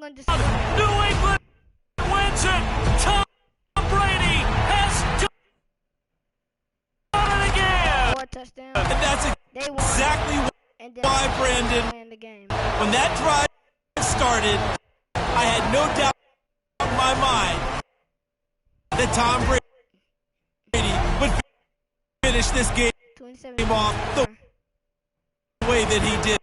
gonna destroy it. New England wins it. Tom Brady has done it again. One touchdown. And that's exactly why, Brandon, when that drive started, I had no doubt in my mind that Tom Brady would finish this game off the way that he did.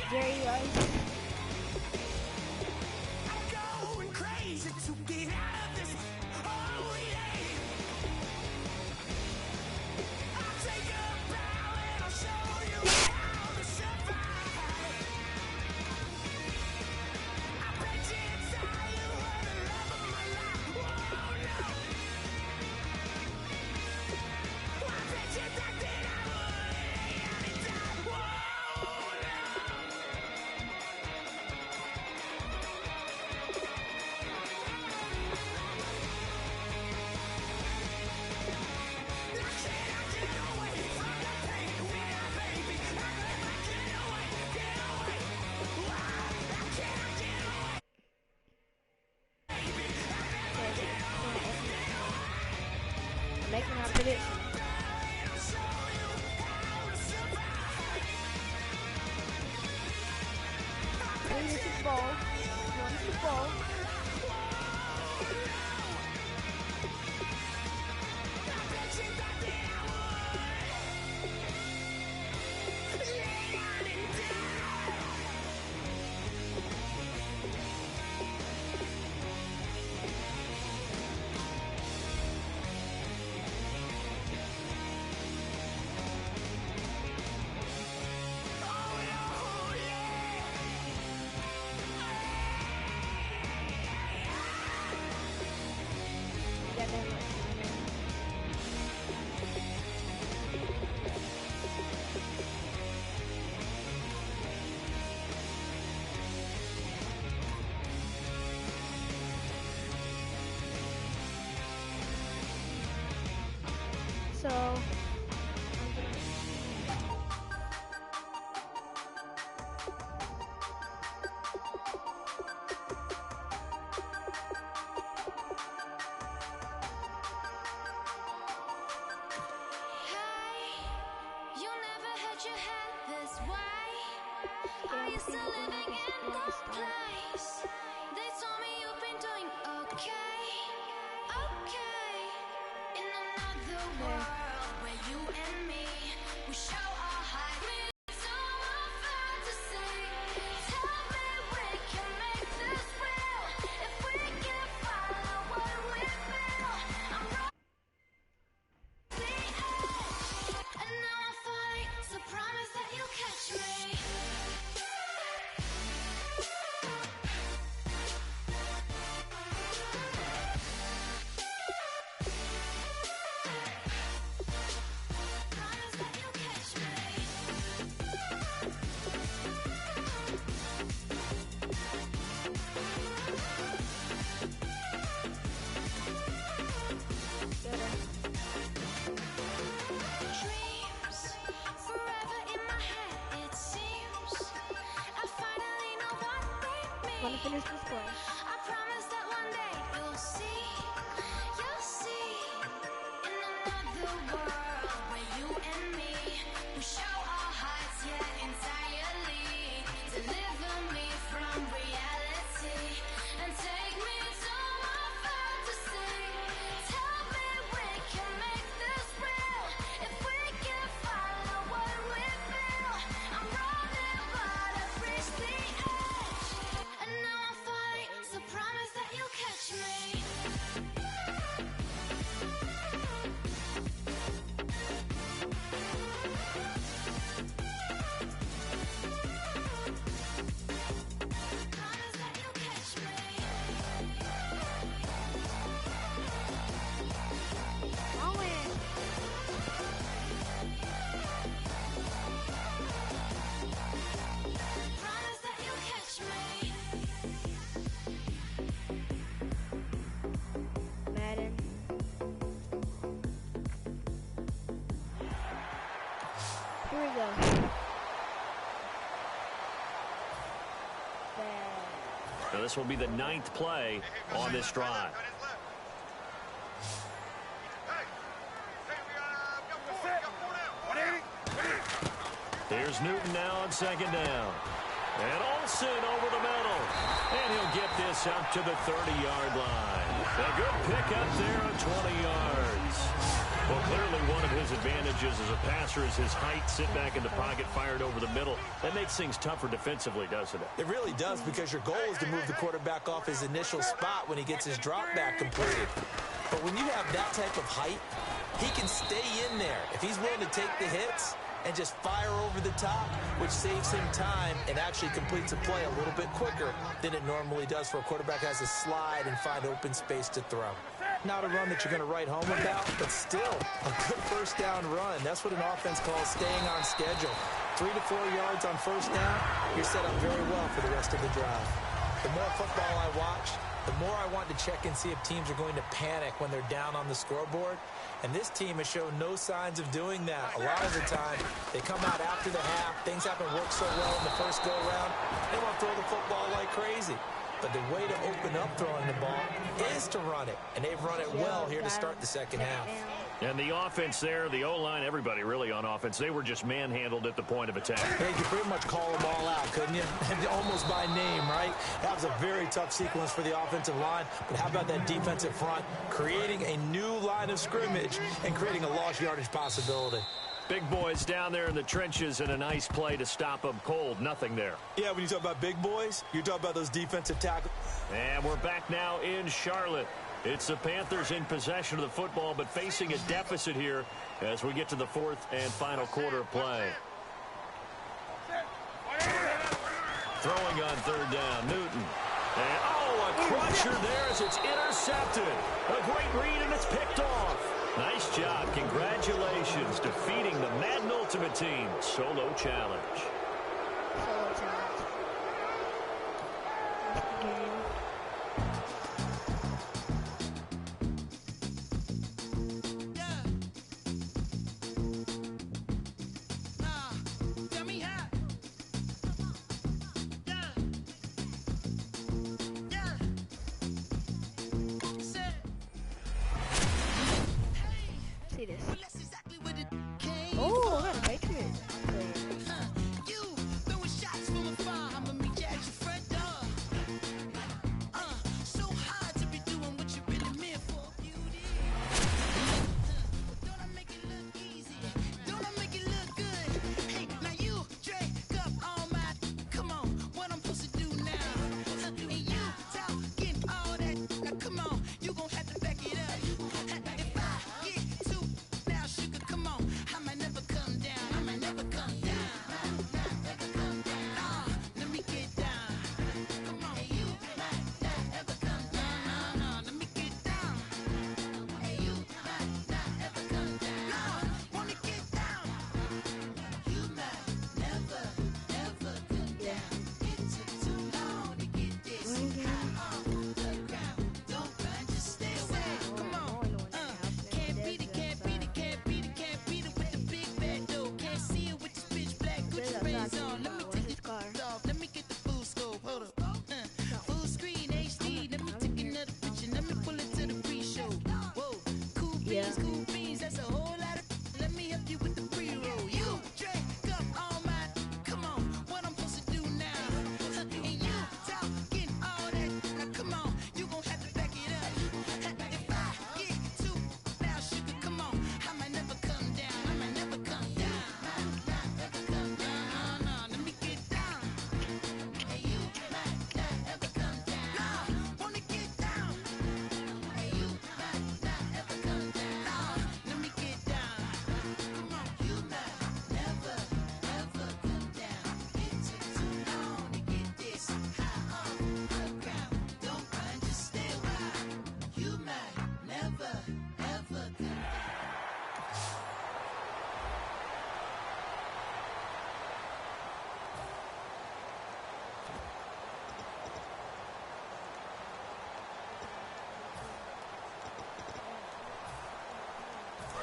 Jerry Rice. I'm going crazy to get out of this. Oh yeah. I'll take a bow and I'll show you how to survive. I bet you it's all you were the love of my life. Whoa, no. I bet you thought that I would anytime. Whoa, no. Making our prediction. Win the Super Bowl. Won the Super Bowl. So want to finish this play. I promise that one day you'll see in another world where you and me we show our hearts yet entirely. Deliver me from reality and take me to my fantasy. Tell me we can make this real if we can follow what Here we go. Now this will be the 9th play on this drive. Here's Newton now on 2nd down. And Olsen over the middle. And he'll get this up to the 30-yard line. A good pickup there on 20 yards. Well, clearly one of his advantages as a passer is his height. Sit back in the pocket, fired over the middle. That makes things tougher defensively, doesn't it? It really does, because your goal is to move the quarterback off his initial spot when he gets his drop back completed. But when you have that type of height, he can stay in there. If he's willing to take the hits and just fire over the top, which saves him time and actually completes a play a little bit quicker than it normally does for a quarterback who has to slide and find open space to throw. Not a run that you're going to write home about, but still a good first down run. That's what an offense calls staying on schedule. 3 to 4 yards on first down, you're set up very well for the rest of the drive. The more football I watch, the more I want to check and see if teams are going to panic when they're down on the scoreboard. And this team has shown no signs of doing that. A lot of the time, they come out after the half. Things haven't worked so well in the first go-around. They want to throw the football like crazy. But the way to open up throwing the ball is to run it. And they've run it well here to start the second half. And the offense there, the O-line, everybody really on offense, they were just manhandled at the point of attack. Yeah, you could pretty much call them all out, couldn't you? Almost by name, right? That was a very tough sequence for the offensive line. But how about that defensive front creating a new line of scrimmage and creating a lost yardage possibility? Big boys down there in the trenches, and a nice play to stop them cold. Nothing there. Yeah, when you talk about big boys, you're talking about those defensive tackles. And we're back now in Charlotte. It's the Panthers in possession of the football, but facing a deficit here as we get to the 4th and final quarter of play. Throwing on 3rd down, Newton. And, oh, a crusher there as it's intercepted. A great read, and it's picked off. Nice job. Congratulations. Defeating the Madden Ultimate Team. Solo challenge. Solo challenge. That's the game. See this. Oh, I got a Patriot.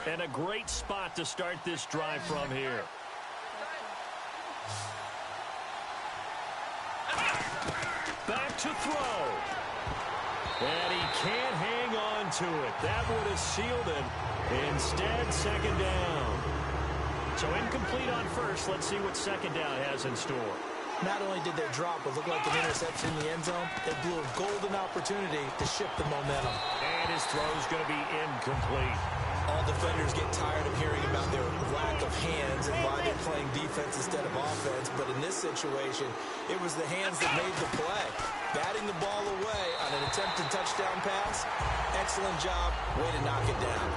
And a great spot to start this drive from here. to throw. And he can't hang on to it. That would have sealed it. Instead, second down. So incomplete on first. Let's see what second down has in store. Not only did they drop what looked like an interception in the end zone, it blew a golden opportunity to shift the momentum. And his throw is going to be incomplete. All defenders get tired of hearing about their lack of hands and why they're playing defense instead of offense. But in this situation, it was the hands that made the play. Batting the ball away on an attempted touchdown pass. Excellent job. Way to knock it down.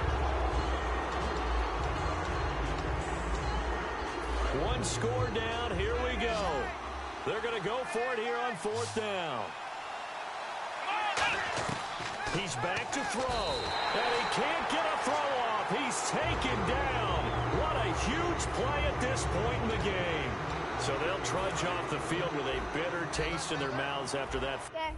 One score down. Here we go. They're going to go for it here on fourth down. He's back to throw. And he can't get a throw off. He's taken down. What a huge play at this point in the game. So they'll trudge off the field with a bitter taste in their mouths after that. Okay.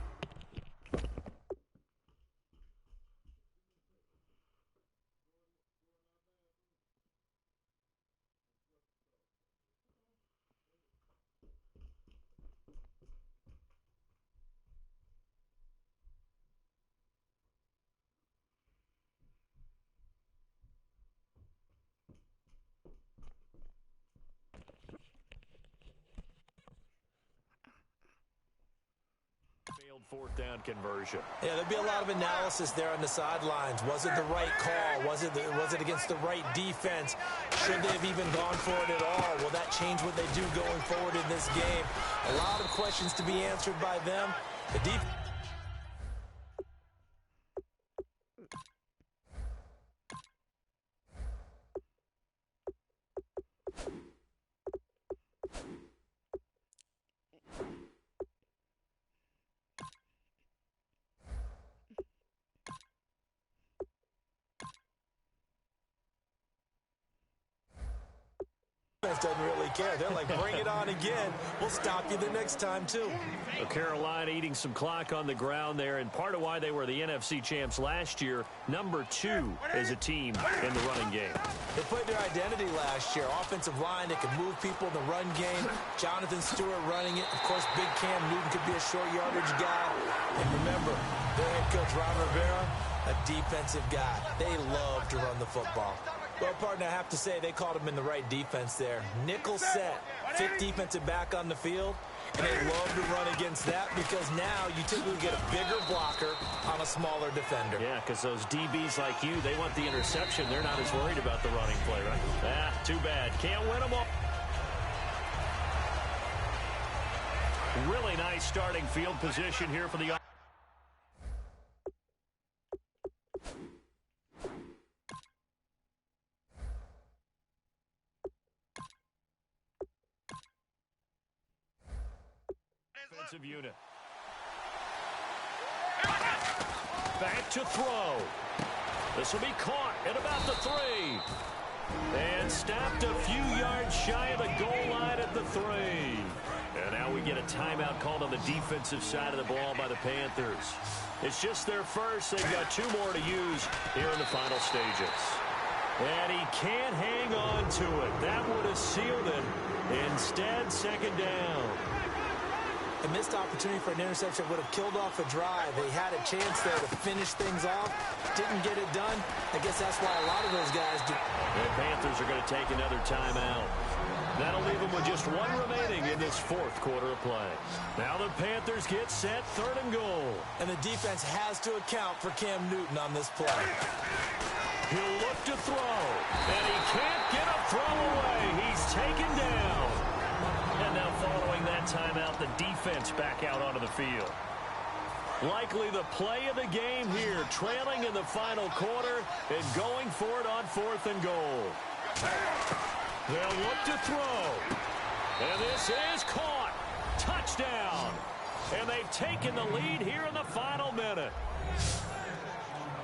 Fourth down conversion. Yeah, there'll be a lot of analysis there on the sidelines. Was it the right call? Was it against the right defense? Should they have even gone for it at all? Will that change what they do going forward in this game? A lot of questions to be answered by them. The defense. Doesn't really care. They're like, bring it on again. We'll stop you the next time, too. Well, Carolina eating some clock on the ground there, and part of why they were the NFC champs last year, number 2 as a team in the running game. They played their identity last year. Offensive line, they could move people in the run game. Jonathan Stewart running it. Of course, big Cam Newton could be a short yardage guy. And remember, their head coach, Ron Rivera, a defensive guy. They love to run the football. Well, partner, I have to say they called him in the right defense there. Nickel set, 5th defensive back on the field, and they love to run against that because now you typically get a bigger blocker on a smaller defender. Yeah, because those DBs like you, they want the interception. They're not as worried about the running play, right? Too bad. Can't win them all. Really nice starting field position here for the offensive unit. Back to throw. This will be caught at about the 3. And stopped a few yards shy of the goal line at the 3. And now we get a timeout called on the defensive side of the ball by the Panthers. It's just their first. They've got 2 more to use here in the final stages. And he can't hang on to it. That would have sealed it. Instead, second down. A missed opportunity for an interception would have killed off a drive. They had a chance there to finish things off. Didn't get it done. I guess that's why a lot of those guys do. The Panthers are going to take another timeout. That'll leave them with just 1 remaining in this 4th quarter of play. Now the Panthers get set, 3rd and goal. And the defense has to account for Cam Newton on this play. He'll look to throw. And he can't get a throw away. He's taken down. And now following that timeout, the defense back out onto the field. Likely the play of the game here, trailing in the final quarter and going for it on 4th and goal. They'll look to throw. And this is caught. Touchdown. And they've taken the lead here in the final minute.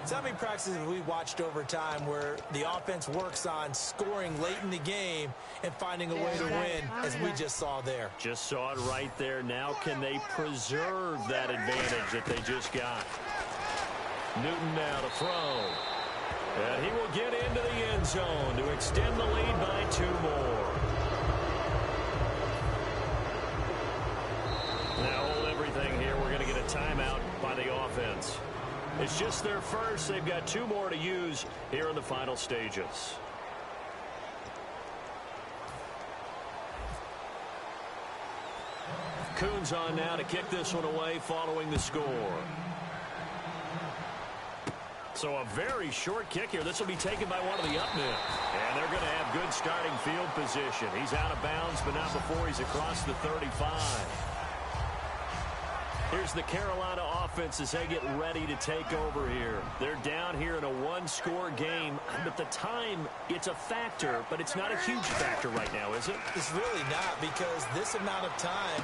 So how many practices have we watched over time where the offense works on scoring late in the game and finding a way to win, as we just saw there? Just saw it right there. Now can they preserve that advantage that they just got? Newton now to throw. And he will get into the end zone to extend the lead by 2 more. Now hold everything here. We're going to get It's just their first. They've got 2 more to use here in the final stages. Coons on now to kick this one away following the score. So a very short kick here. This will be taken by one of the up men. And they're going to have good starting field position. He's out of bounds, but not before he's across the 35. Here's the Carolina offense as they get ready to take over here. They're down here in a 1-score game. But the time, it's a factor, but it's not a huge factor right now, is it? It's really not, because this amount of time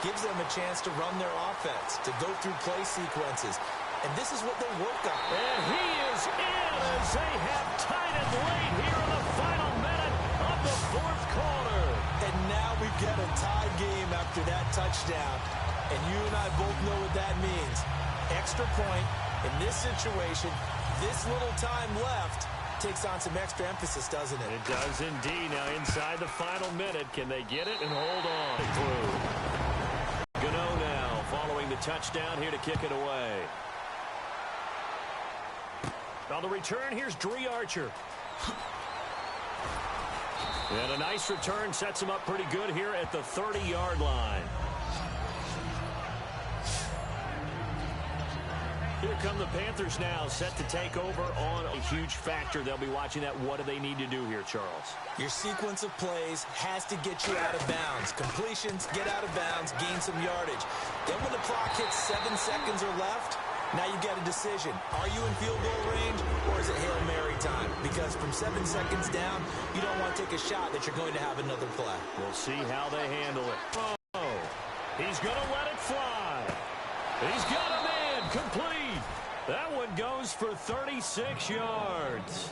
gives them a chance to run their offense, to go through play sequences. And this is what they work on. And he is in as they have tied it late here in the final minute of the 4th quarter. And now we've got a tied game after that touchdown. And you and I both know what that means. Extra point in this situation, this little time left takes on some extra emphasis, doesn't it? It does indeed. Now inside the final minute, can they get it and hold on through? Gano now following the touchdown here to kick it away. On the return, here's Dree Archer. And a nice return sets him up pretty good here at the 30-yard line. Here come the Panthers now, set to take over on a huge factor. They'll be watching that. What do they need to do here, Charles? Your sequence of plays has to get you out of bounds. Completions, get out of bounds, gain some yardage. Then when the clock hits 7 seconds or left, now you get a decision. Are you in field goal range, or is it Hail Mary time? Because from 7 seconds down, you don't want to take a shot that you're going to have another play. We'll see how they handle it. Oh, he's going to let it fly. He's got a man complete. That one goes for 36 yards.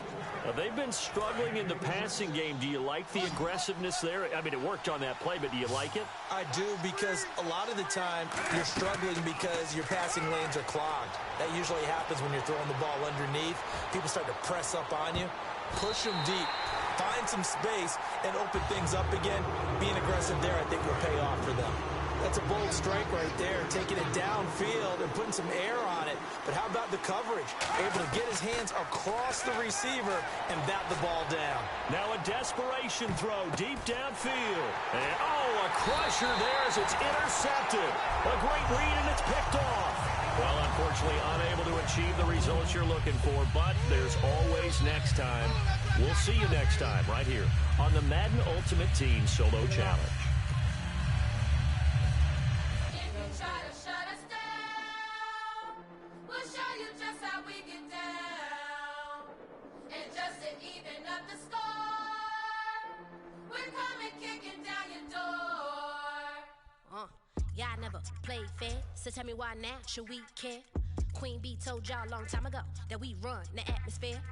They've been struggling in the passing game. Do you like the aggressiveness there? I mean, it worked on that play, but do you like it? I do, because a lot of the time you're struggling because your passing lanes are clogged. That usually happens when you're throwing the ball underneath. People start to press up on you. Push them deep. Find some space and open things up again. Being aggressive there, I think, will pay off for them. That's a bold strike right there, taking it downfield and putting some air on it. But how about the coverage? Able to get his hands across the receiver and bat the ball down. Now a desperation throw deep downfield. And, oh, a crusher there as it's intercepted. A great read, and it's picked off. Well, unfortunately, unable to achieve the results you're looking for, but there's always next time. We'll see you next time right here on the Madden Ultimate Team Solo Challenge. Y'all never played fair, so tell me why now should we care? Queen Bee told y'all a long time ago that we run the atmosphere.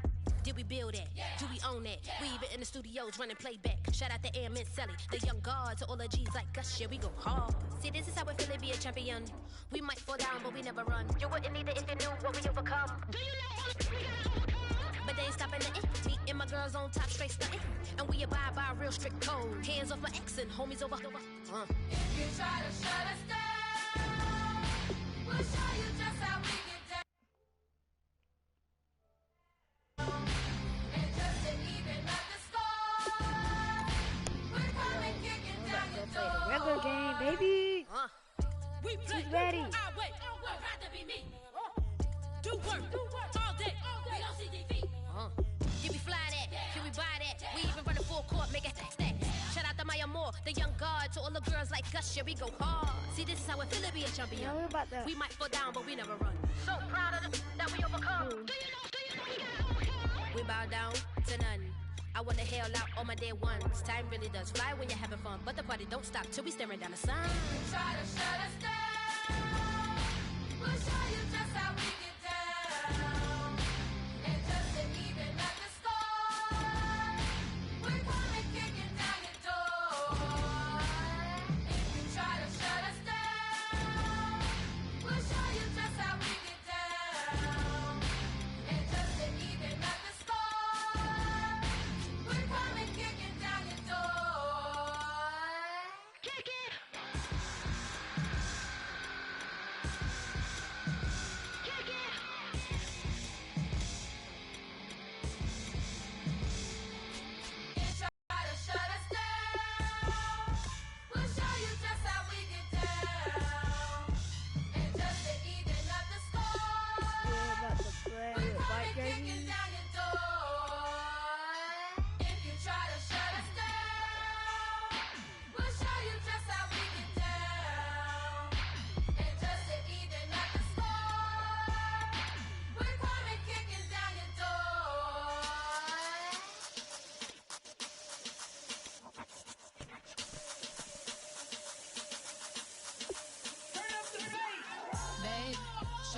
Did we build that? Yeah. Do we own that? Yeah. We even in the studios running playback. Shout out to Airman Sally, the young guard, to all the G's like us. Yeah, we go hard. See, this is how it feel to be a champion. We might fall down, but we never run. You wouldn't need it if you knew what we overcome. Do you know all the but they ain't stopping nothing. Me and my girls on top straight stunting. And we abide by a real strict code. Hands off my ex and homies over. If you try to shut us down, we'll show you just how we get down. And just to even up the score, we're coming kicking down your door. Regular game, baby. We play. He's ready. I wait. Would rather be me. Do work all day. We don't see defeat. Can we fly that? Can we buy that? We even run a full court, make it stack. Shout out to Maya Moore, the young guard, to all the girls like us. Yeah, we go hard. See, this is how it feel to be a champion. Yeah, what about that? We might fall down, but we never run. So proud of that we overcome. Do you know we gotta overcome? We bow down to none. I wanna hail out all my day ones. Time really does fly when you're having fun, but the party don't stop till we staring down the sun. Try to shut us down. We'll show you just how we get down. And just to even up the score, we're coming kicking down your door. If you try to shut us down, we'll show you just how we get down. And just to even up the score, we're coming kicking down your door. Kick it!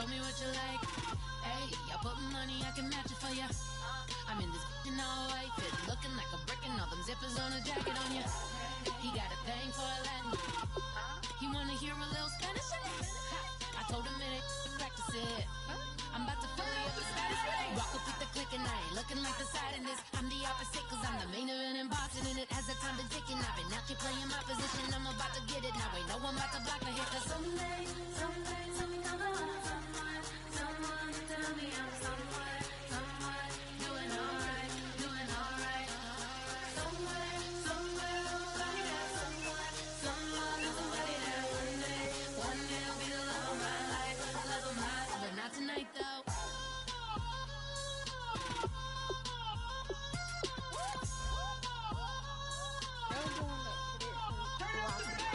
me what you like. Hey, I put money, I can match it for ya. I'm in this all white fit, looking like a brick and all them zippers on a jacket on ya. He got a thing for a Latin. He wanna hear a little Spanish in it. I told him it ain't to practice it. I'm about to fill you up the status. Rock up with the click and I ain't looking like the side in this. I'm the opposite cause I'm the main event and bossing in it. As the time been ticking, I've been out here playing my position. I'm about to get it now. Ain't no one about to block the hit. Cause someday, tell me come on. Someone tell me I'm someone doing alright. Somewhere, somebody there, somebody there. One day will be the love of my life, but not tonight though.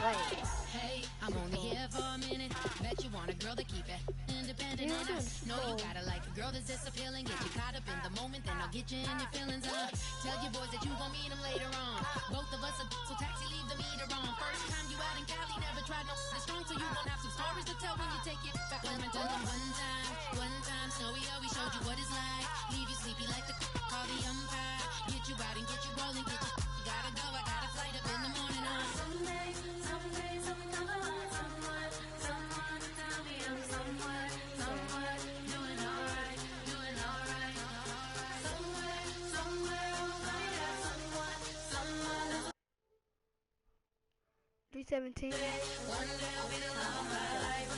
Hey, I'm only here for a minute. Bet you want a girl to keep it independent. And I know you gotta like a girl that's this appealing. Get you caught up in the moment, then I'll get you in your feelings. Tell your boys that you gon' meet them later on. Both of us are so taxi, leave the meter on. First time you out in Cali, never tried no strong, so you gon' have some stories to tell when you take it back. Let me tell them one time, Snowy always showed you what it's like. Leave you sleepy like the call the umpire. Get you out and get you rolling, get you gotta go. I got a flight up in the morning. Someday, come on, someone tell me I'm someone doing alright. Somewhere, someone. 317. One day I'll be the love of my life,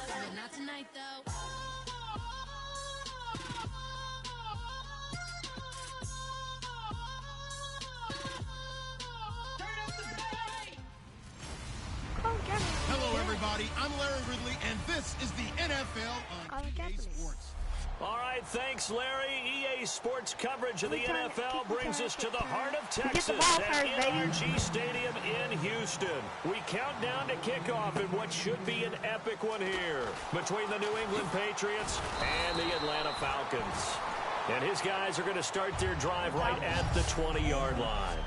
but not tonight though. Hello, everybody. I'm Larry Ridley, and this is the NFL on EA Sports. All right, thanks, Larry. EA Sports coverage of the NFL brings us to the heart of Texas at NRG Stadium in Houston. We count down to kickoff in what should be an epic one here between the New England Patriots and the Atlanta Falcons. And his guys are going to start their drive right at the 20-yard line.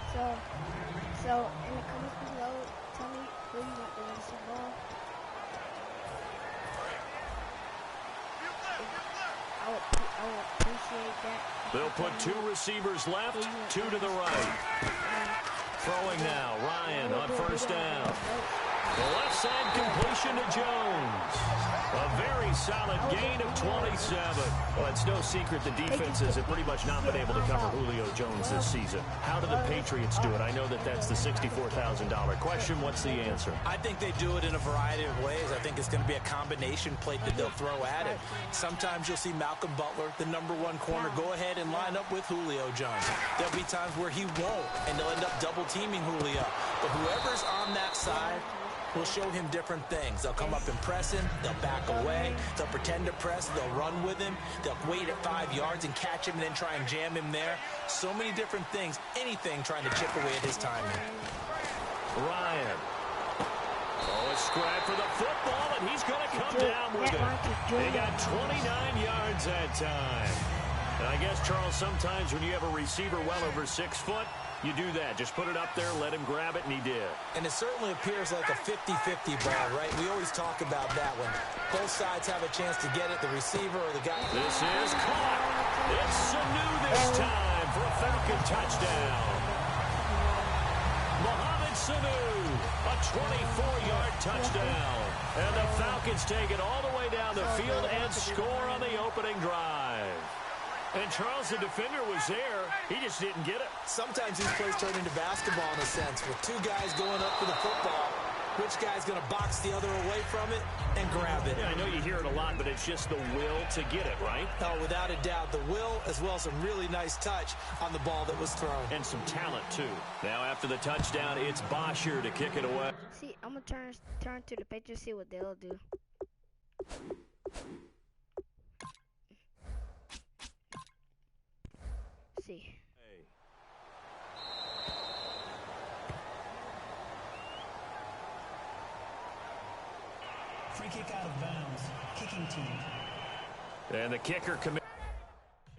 So in the comments below, tell me who you want to win the Super Bowl. I would appreciate that. They'll put two receivers left, two to the right. Throwing now, Ryan on first down. The left side completion to Jones. A very solid gain of 27. Well, it's no secret the defenses have pretty much not been able to cover Julio Jones this season. How do the Patriots do it? I know that that's the $64,000 question. What's the answer? I think they do it in a variety of ways. I think it's going to be a combination plate that they'll throw at it. Sometimes you'll see Malcolm Butler, the #1 corner, go ahead and line up with Julio Jones. There'll be times where he won't, and they'll end up double-teaming Julio. But whoever's on that side will show him different things. They'll come up and press him. They'll back away. They'll pretend to press. They'll run with him. They'll wait at 5 yards and catch him and then try and jam him there. So many different things. Anything trying to chip away at his timing. Ryan. Oh, a scrap for the football, and he's going to come down with it. They got 29 yards that time. And I guess, Charles, sometimes when you have a receiver well over 6 foot, you do that. Just put it up there, let him grab it, and he did. And it certainly appears like a 50-50 ball, right? We always talk about that one. Both sides have a chance to get it, the receiver or the guy. This is caught. It's Sanu this time for a Falcon touchdown. Mohamed Sanu, a 24-yard touchdown. And the Falcons take it all the way down the field and score on the opening drive. And Charles, the defender, was there. He just didn't get it. Sometimes these plays turn into basketball in a sense. With two guys going up for the football, which guy's going to box the other away from it and grab it? Yeah, I know you hear it a lot, but it's just the will to get it, right? Oh, without a doubt. The will, as well as some really nice touch on the ball that was thrown. And some talent, too. Now, after the touchdown, it's Bosher to kick it away. See, I'm going to turn to the Patriots, see what they'll do. See. Free kick out of bounds. Kicking team. And the kicker commits.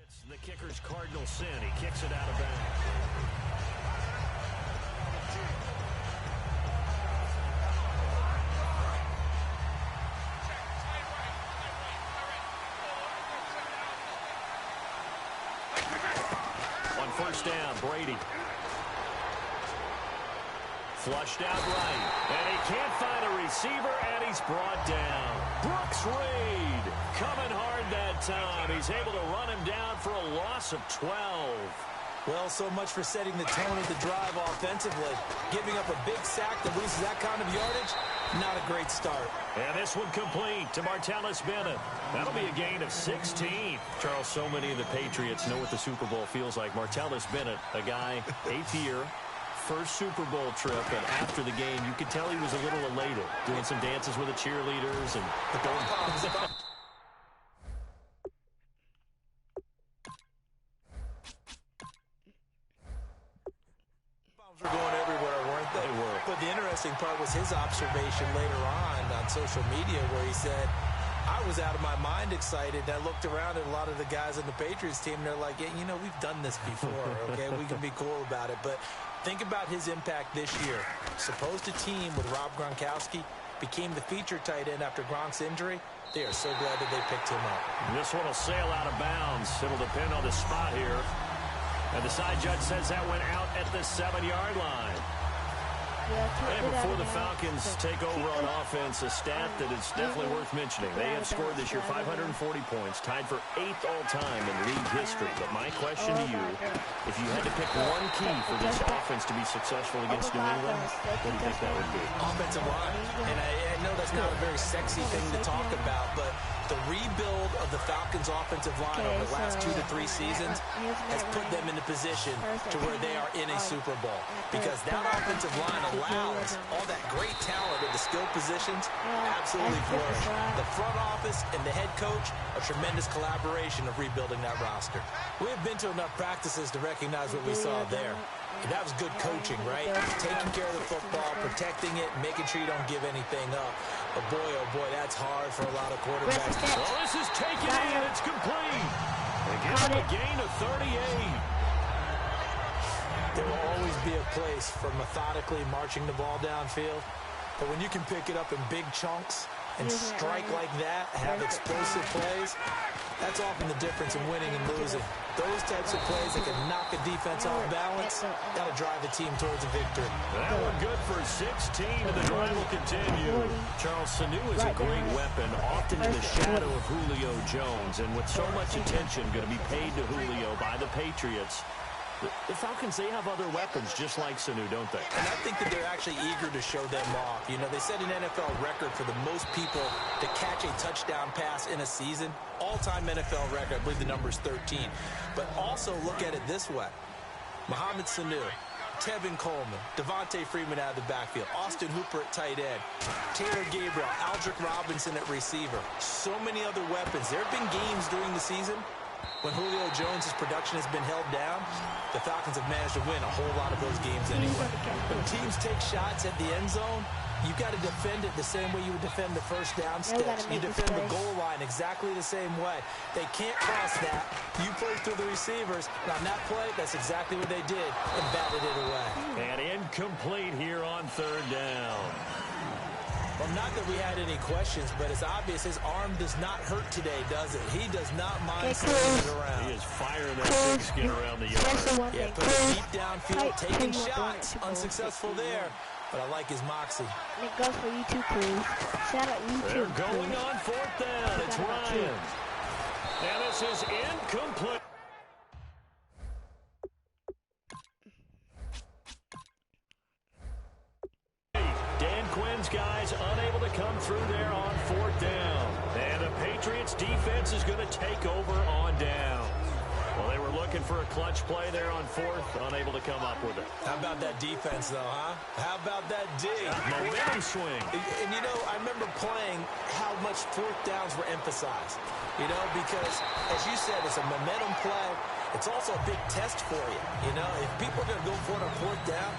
It's the kicker's cardinal sin. He kicks it out of bounds. first down. Brady. Flushed out right. And he can't find a receiver, and he's brought down. Brooks Reed coming hard that time. He's able to run him down for a loss of 12. Well, so much for setting the tone of the drive offensively. Giving up a big sack that loses that kind of yardage, not a great start. And this one complete to Martellus Bennett. That'll be a gain of 16. Charles, so many of the Patriots know what the Super Bowl feels like. Martellus Bennett, a guy, 8th year, first Super Bowl trip, and after the game, you could tell he was a little elated, doing some dances with the cheerleaders and going. Were going everywhere, weren't they? They were. But the interesting part was his observation later on social media where he said, I was out of my mind excited. I looked around at a lot of the guys on the Patriots team, and they're like, yeah, you know, we've done this before, okay? We can be cool about it. But think about his impact this year. Supposed to team with Rob Gronkowski, became the feature tight end after Gronk's injury. They are so glad that they picked him up. This one will sail out of bounds. It'll depend on the spot here. And the side judge says that went out at the 7-yard line. And before the Falcons take over on offense, a stat that is definitely worth mentioning. They have scored this year 540 points, tied for 8th all-time in league history. But my question to you, if you had to pick one key for this offense to be successful against New England, what do you think that would be? Offensive line. And I know that's not a very sexy thing to talk about, but the rebuild of the Falcons' offensive line over the last 2 to 3 seasons has put them in a position to where they are in a Super Bowl. Because that offensive line allows all that great talent at the skill positions absolutely flourish. The front office and the head coach, a tremendous collaboration of rebuilding that roster. We have been to enough practices to recognize what we saw there. And that was good coaching, right? Taking care of the football, protecting it, making sure you don't give anything up. But boy, oh boy, that's hard for a lot of quarterbacks. Well, this is taken in. It's complete. They give him a gain of 38. There will always be a place for methodically marching the ball downfield. But when you can pick it up in big chunks and strike like that, have explosive plays, that's often the difference in winning and losing. Those types of plays that can knock a defense off balance, that'll drive a team towards a victory. That one good for 16, and the drive will continue. Charles, Sanu is a great weapon, often in the shadow of Julio Jones, and with so much attention going to be paid to Julio by the Patriots, the Falcons, they have other weapons just like Sanu, don't they? And I think that they're actually eager to show them off. You know, they set an NFL record for the most people to catch a touchdown pass in a season. All-time NFL record, I believe the number is 13. But also look at it this way. Mohamed Sanu, Tevin Coleman, Devontae Freeman out of the backfield, Austin Hooper at tight end, Taylor Gabriel, Aldrick Robinson at receiver. So many other weapons. There have been games during the season when Julio Jones' production has been held down. The Falcons have managed to win a whole lot of those games anyway. When teams take shots at the end zone, you got to defend it the same way you would defend the first down sticks. You defend the goal line exactly the same way. They can't cross that. You play through the receivers. And on that play, that's exactly what they did and batted it away. And incomplete here on 3rd down. Well, not that we had any questions, but it's obvious his arm does not hurt today, does it? He does not mind slinging it around. He is firing that pigskin around the yard. Yeah, put it deep downfield, taking shots. Unsuccessful there, but I like his moxie. And it goes for you too, Cruz. Shout out you too, They're going on 4th down. It's Ryan. And this is incomplete. Quinn's guys unable to come through there on 4th down. And the Patriots defense is going to take over on down. Well, they were looking for a clutch play there on 4th, unable to come up with it. How about that defense, though, huh? How about that D? Momentum swing. And, you know, I remember playing how much 4th downs were emphasized. You know, because, as you said, it's a momentum play. It's also a big test for you. You know, if people are going to go for it on 4th down,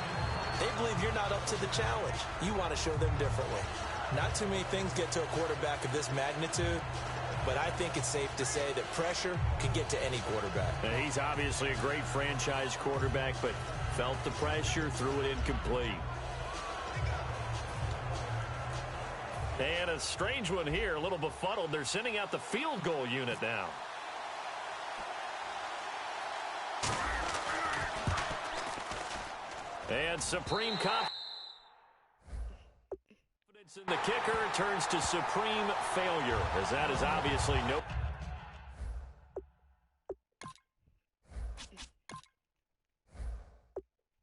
they believe you're not up to the challenge. You want to show them differently. Not too many things get to a quarterback of this magnitude, but I think it's safe to say that pressure can get to any quarterback. He's obviously a great franchise quarterback, but felt the pressure, threw it incomplete. And a strange one here, a little befuddled. They're sending out the field goal unit now. And supreme confidence in the kicker turns to supreme failure, as that is obviously no.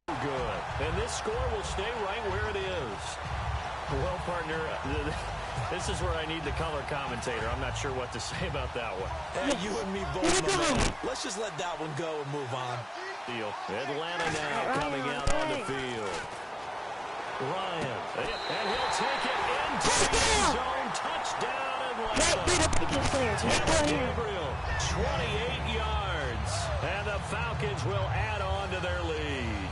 Good. And this score will stay right where it is. Well, partner, this is where I need the color commentator. I'm not sure what to say about that one. Hey, you and me both, my man. Let's just let that one go and move on. Deal. Atlanta now coming out on the field. Ryan, and he'll take it into the end zone. Touchdown, Atlanta. Gabriel, 28 yards. And the Falcons will add on to their lead.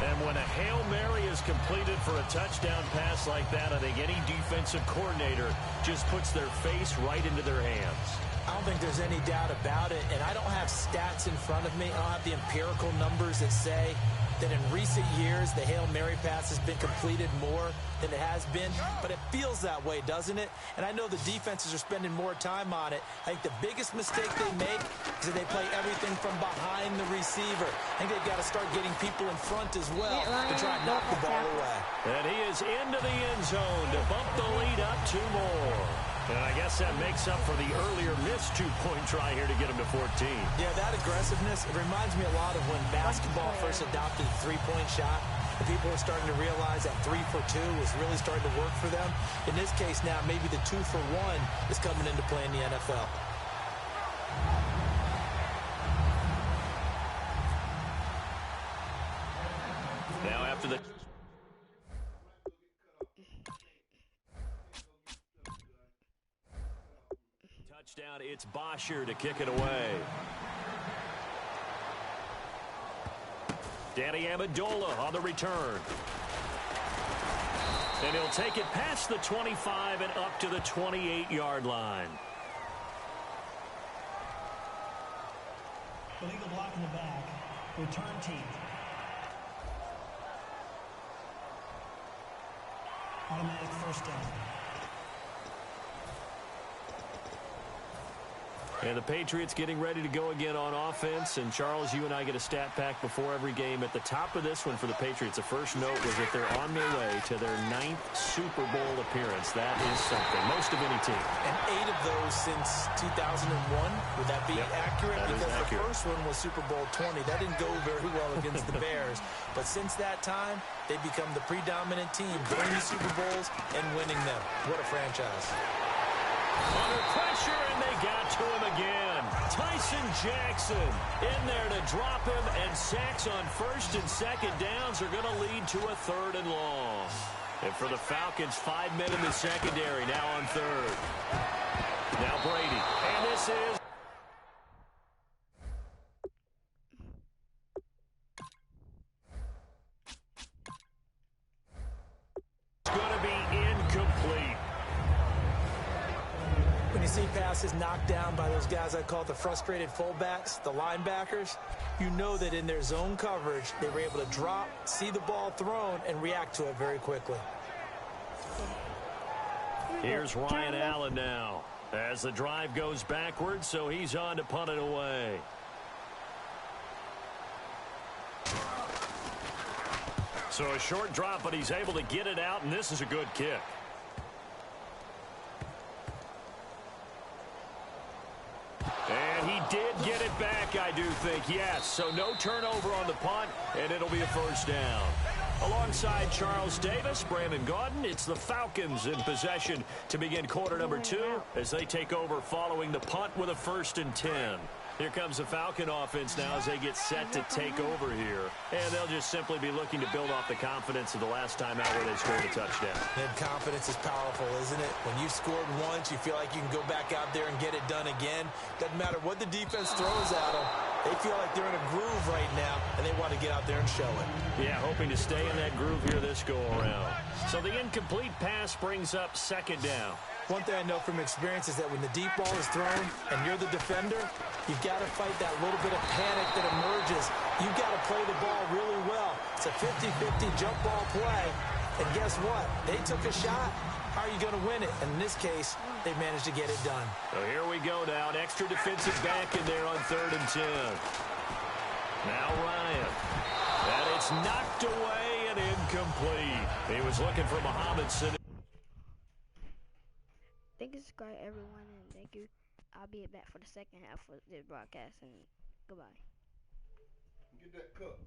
And when a Hail Mary is completed for a touchdown pass like that, I think any defensive coordinator just puts their face right into their hands. I don't think there's any doubt about it, and I don't have stats in front of me. I don't have the empirical numbers that say that in recent years the Hail Mary pass has been completed more than it has been, but it feels that way, doesn't it? And I know the defenses are spending more time on it. I think the biggest mistake they make is that they play everything from behind the receiver. I think they've got to start getting people in front as well to try and knock the ball away. And he is into the end zone to bump the lead up 2 more. And I guess that makes up for the earlier missed 2-point try here to get him to 14. Yeah, that aggressiveness, it reminds me a lot of when basketball first adopted the three-point shot. And people were starting to realize that 3 for 2 was really starting to work for them. In this case now, maybe the 2 for 1 is coming into play in the NFL. Now after the... touchdown, it's Bosher to kick it away. Danny Amendola on the return. And he'll take it past the 25 and up to the 28-yard line. Illegal block in the back. Return team. Automatic first down. And the Patriots getting ready to go again on offense. And, Charles, you and I get a stat pack before every game. At the top of this one for the Patriots, the first note was that they're on their way to their 9th Super Bowl appearance. That is something. Most of any team. And 8 of those since 2001. Would that be accurate? That because is accurate. The first one was Super Bowl 20. That didn't go very well against the Bears. But since that time, they become the predominant team, going to Super Bowls and winning them. What a franchise. Under pressure, and they got to him again. Tyson Jackson in there to drop him, and sacks on first and second downs are going to lead to a 3rd and long. And for the Falcons, 5 men in the secondary, now on 3rd. Now Brady, and this is... going to be incomplete. When you see passes knocked down by those guys I call the frustrated fullbacks, the linebackers, you know that in their zone coverage, they were able to drop, see the ball thrown, and react to it very quickly. Here's Ryan Allen now as the drive goes backwards, so he's on to punt it away. So a short drop, but he's able to get it out, and this is a good kick. And he did get it back, I do think, yes. So no turnover on the punt, and it'll be a first down. Alongside Charles Davis, Brandon Gaudin, it's the Falcons in possession to begin quarter number 2 as they take over following the punt with a 1st and 10. Here comes the Falcon offense now as they get set to take over here. And they'll just simply be looking to build off the confidence of the last time out where they scored a touchdown. And confidence is powerful, isn't it? When you've scored once, you feel like you can go back out there and get it done again. Doesn't matter what the defense throws at them. They feel like they're in a groove right now, and they want to get out there and show it. Yeah, hoping to stay in that groove here this go-around. So the incomplete pass brings up 2nd down. One thing I know from experience is that when the deep ball is thrown and you're the defender, you've got to fight that little bit of panic that emerges. You've got to play the ball really well. It's a 50-50 jump ball play. And guess what? They took a shot. How are you going to win it? And in this case, they managed to get it done. So here we go now. An extra defensive back in there on 3rd and 10. Now Ryan. And it's It's knocked away and incomplete. He was looking for Muhammad Sanu. Thank you, subscribe everyone, and thank you. I'll be back for the second half of this broadcast, and goodbye. Get that cup.